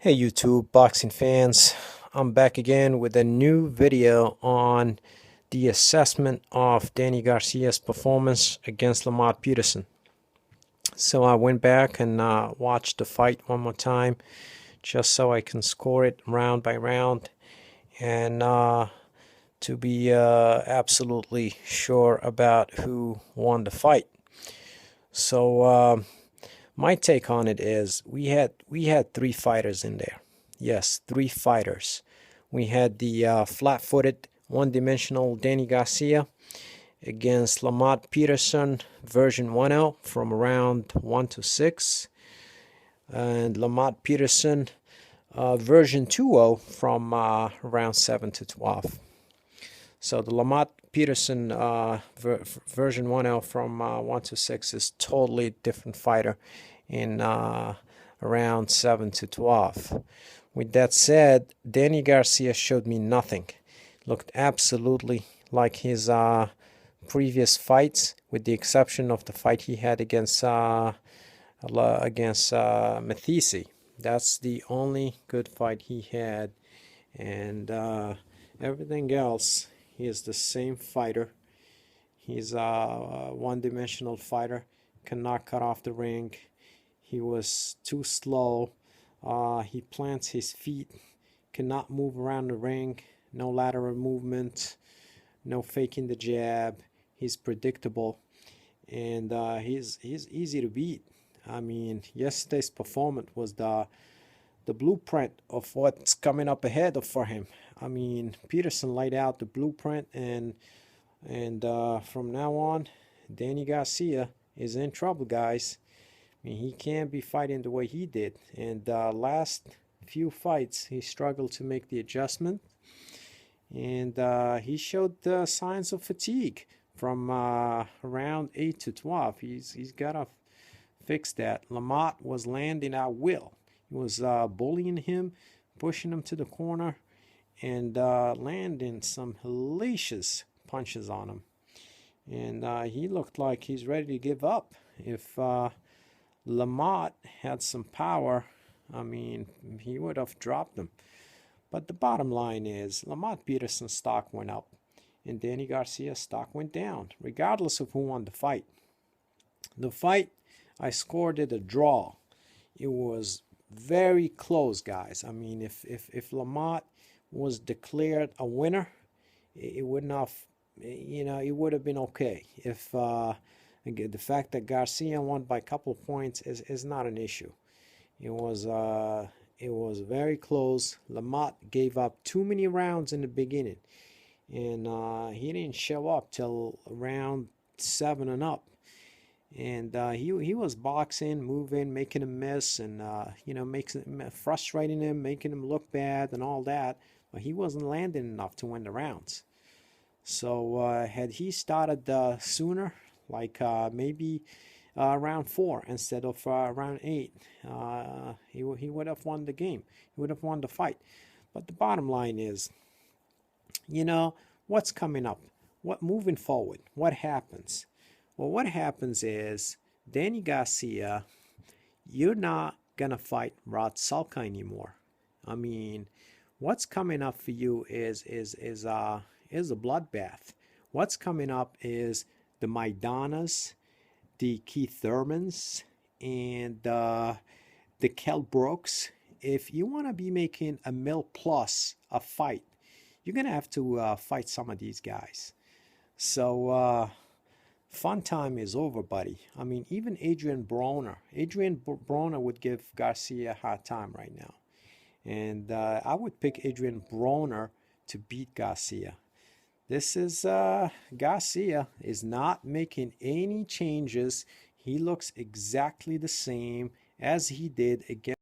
Hey YouTube boxing fans, I'm back again with a new video on the assessment of Danny Garcia's performance against Lamont Peterson. So I went back and watched the fight one more time just so I can score it round by round and to be absolutely sure about who won the fight. So my take on it is we had three fighters in there. Yes, three fighters. We had the flat-footed, one-dimensional Danny Garcia against Lamont Peterson, version 1L from around 1 to 6, and Lamont Peterson, version 2.0 from around 7 to 12. So the Lamont Peterson version 1L from 1 to 6 is totally different fighter in around 7 to 12. With that said, Danny Garcia showed me nothing. Looked absolutely like his previous fights, with the exception of the fight he had against Mathisi. That's the only good fight he had, and everything else, he is the same fighter. He's a one-dimensional fighter, cannot cut off the ring. He was too slow. He plants his feet, cannot move around the ring, no lateral movement, no faking the jab. He's predictable, and he's easy to beat. I mean, yesterday's performance was the blueprint of what's coming up ahead for him. I mean, Peterson laid out the blueprint, and from now on, Danny Garcia is in trouble, guys. I mean, he can't be fighting the way he did. And last few fights, he struggled to make the adjustment, and he showed signs of fatigue from around 8 to 12. He's got to fix that. Lamont was landing at will. He was bullying him, pushing him to the corner, and landing some hellacious punches on him. And he looked like he's ready to give up. If Lamont had some power, I mean, he would have dropped him. But the bottom line is, Lamont Peterson's stock went up, and Danny Garcia's stock went down, regardless of who won the fight. The fight, I scored it a draw. It was very close, guys. I mean, if Lamont was declared a winner, it wouldn't have, it would have been okay. If again, the fact that Garcia won by a couple of points is not an issue. It was very close. Lamont gave up too many rounds in the beginning, and he didn't show up till round 7 and up. And he was boxing, moving, making him miss, and frustrating him, making him look bad, and all that. But he wasn't landing enough to win the rounds. So had he started sooner, like maybe round 4 instead of round 8, he would have won the game. He would have won the fight. But the bottom line is, what's coming up? What moving forward? What happens? Well, what happens is, Danny Garcia, you're not gonna fight Rod Salka anymore. I mean, what's coming up for you is a bloodbath. What's coming up is the Maidanas, the Keith Thurmans, and the Kell Brooks. If you want to be making a mil plus a fight, you're gonna have to fight some of these guys. So fun time is over, buddy. I mean, even Adrian Broner would give Garcia a hard time right now. And I would pick Adrian Broner to beat Garcia. This is Garcia is not making any changes. He looks exactly the same as he did against